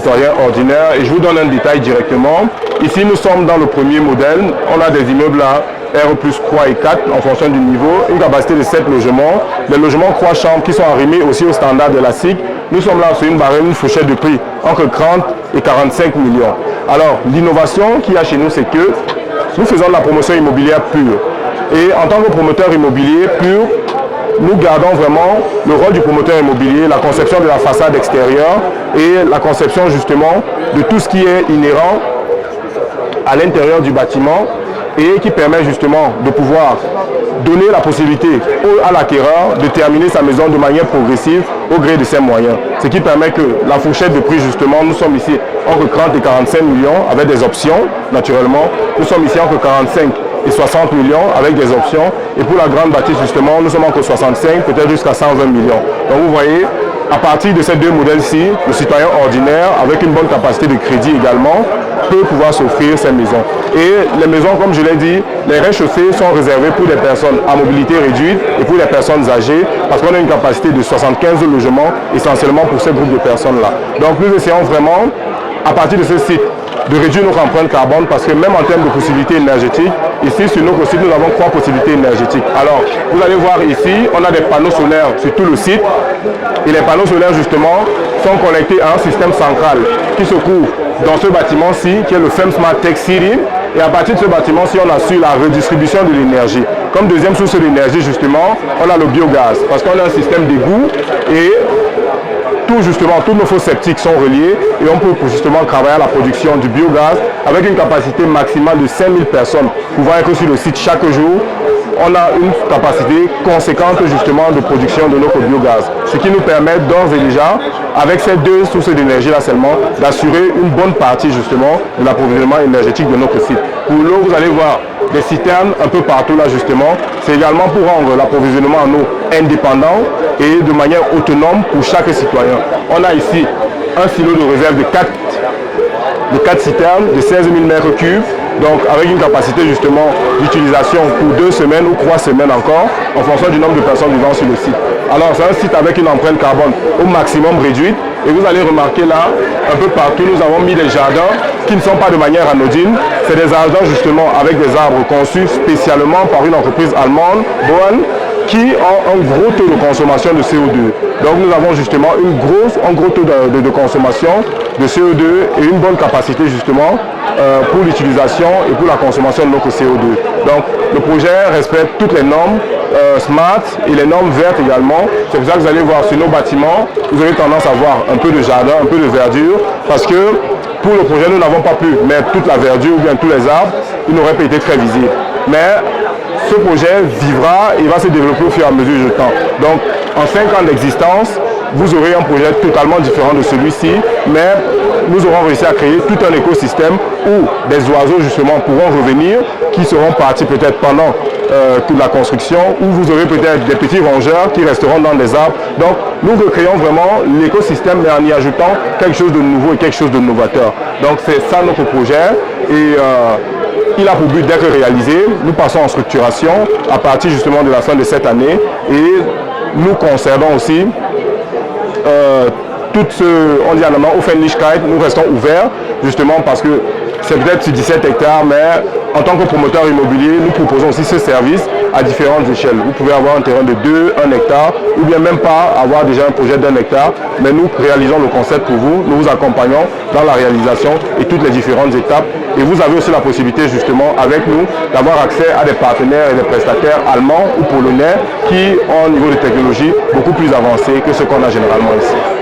citoyen ordinaire et je vous donne un détail directement. Ici, nous sommes dans le premier modèle. On a des immeubles là, R plus 3 et 4 en fonction du niveau, une capacité de 7 logements. Les logements 3 chambres qui sont arrimés aussi au standard de la SIC. Nous sommes là sur une barème, une fourchette de prix entre 30 et 45 millions. Alors, l'innovation qu'il y a chez nous, c'est que nous faisons de la promotion immobilière pure. Et en tant que promoteur immobilier pur, nous gardons vraiment le rôle du promoteur immobilier, la conception de la façade extérieure et la conception justement de tout ce qui est inhérent à l'intérieur du bâtiment et qui permet justement de pouvoir donner la possibilité à l'acquéreur de terminer sa maison de manière progressive au gré de ses moyens. Ce qui permet que la fourchette de prix justement, nous sommes ici entre 30 et 45 millions avec des options naturellement. Nous sommes ici entre 45 et 60 millions avec des options. Et pour la grande bâtisse justement, nous sommes entre 65 peut-être jusqu'à 120 millions. Donc vous voyez, à partir de ces deux modèles-ci, le citoyen ordinaire, avec une bonne capacité de crédit également, peut pouvoir s'offrir ces maisons. Et les maisons, comme je l'ai dit, les rez-de-chaussée sont réservés pour des personnes à mobilité réduite et pour les personnes âgées, parce qu'on a une capacité de 75 logements, essentiellement pour ces groupes de personnes-là. Donc nous essayons vraiment, à partir de ce site, de réduire notre empreinte carbone, parce que même en termes de possibilités énergétiques, ici sur notre site, nous avons 3 possibilités énergétiques. Alors, vous allez voir ici, on a des panneaux solaires sur tout le site, et les panneaux solaires justement sont connectés à un système central qui se trouve dans ce bâtiment-ci, qui est le FEM Smart Tech City. Et à partir de ce bâtiment-ci, on assure la redistribution de l'énergie. Comme deuxième source d'énergie, justement, on a le biogaz, parce qu'on a un système d'égout et tous nos fosses septiques sont reliés et on peut justement travailler à la production du biogaz avec une capacité maximale de 5000 personnes pouvant être sur le site chaque jour. On a une capacité conséquente justement de production de notre biogaz, ce qui nous permet d'ores et déjà, avec ces deux sources d'énergie là seulement, d'assurer une bonne partie justement de l'approvisionnement énergétique de notre site. Pour l'eau, vous allez voir des citernes un peu partout là justement, c'est également pour rendre l'approvisionnement en eau indépendant et de manière autonome pour chaque citoyen. On a ici un silo de réserve de 4 citernes de 16 000 m3, donc avec une capacité justement d'utilisation pour 2 semaines ou 3 semaines encore, en fonction du nombre de personnes vivant sur le site. Alors c'est un site avec une empreinte carbone au maximum réduite, et vous allez remarquer là, un peu partout, nous avons mis des jardins qui ne sont pas de manière anodine. C'est des jardins justement avec des arbres conçus spécialement par une entreprise allemande, Bohn, qui ont un gros taux de consommation de CO2. Donc nous avons justement un gros taux de consommation de CO2 et une bonne capacité justement pour l'utilisation et pour la consommation de notre CO2. Donc le projet respecte toutes les normes SMART et les normes vertes également. C'est pour ça que vous allez voir sur nos bâtiments, vous aurez tendance à voir un peu de jardin, un peu de verdure, parce que pour le projet, nous n'avons pas pu mettre toute la verdure ou bien tous les arbres, il n'aurait pas été très visible. Mais ce projet vivra et va se développer au fur et à mesure du temps. Donc, en 5 ans d'existence, vous aurez un projet totalement différent de celui-ci, mais nous aurons réussi à créer tout un écosystème où des oiseaux justement pourront revenir, qui seront partis peut-être pendant toute la construction, où vous aurez peut-être des petits rongeurs qui resteront dans des arbres. Donc, nous recréons vraiment l'écosystème, mais en y ajoutant quelque chose de nouveau et quelque chose de novateur. Donc, c'est ça notre projet. Et il a pour but d'être réalisé. Nous passons en structuration à partir justement de la fin de cette année et nous conservons aussi tout ce, on dit en allemand, Offenlichkeit, nous restons ouverts justement parce que c'est peut-être sur 17 hectares, mais en tant que promoteur immobilier, nous proposons aussi ce service à différentes échelles. Vous pouvez avoir un terrain de 2, 1 hectare, ou bien même pas avoir déjà un projet d'1 hectare, mais nous réalisons le concept pour vous, nous vous accompagnons dans la réalisation et toutes les différentes étapes. Et vous avez aussi la possibilité justement avec nous d'avoir accès à des partenaires et des prestataires allemands ou polonais qui ont un niveau de technologie beaucoup plus avancé que ce qu'on a généralement ici.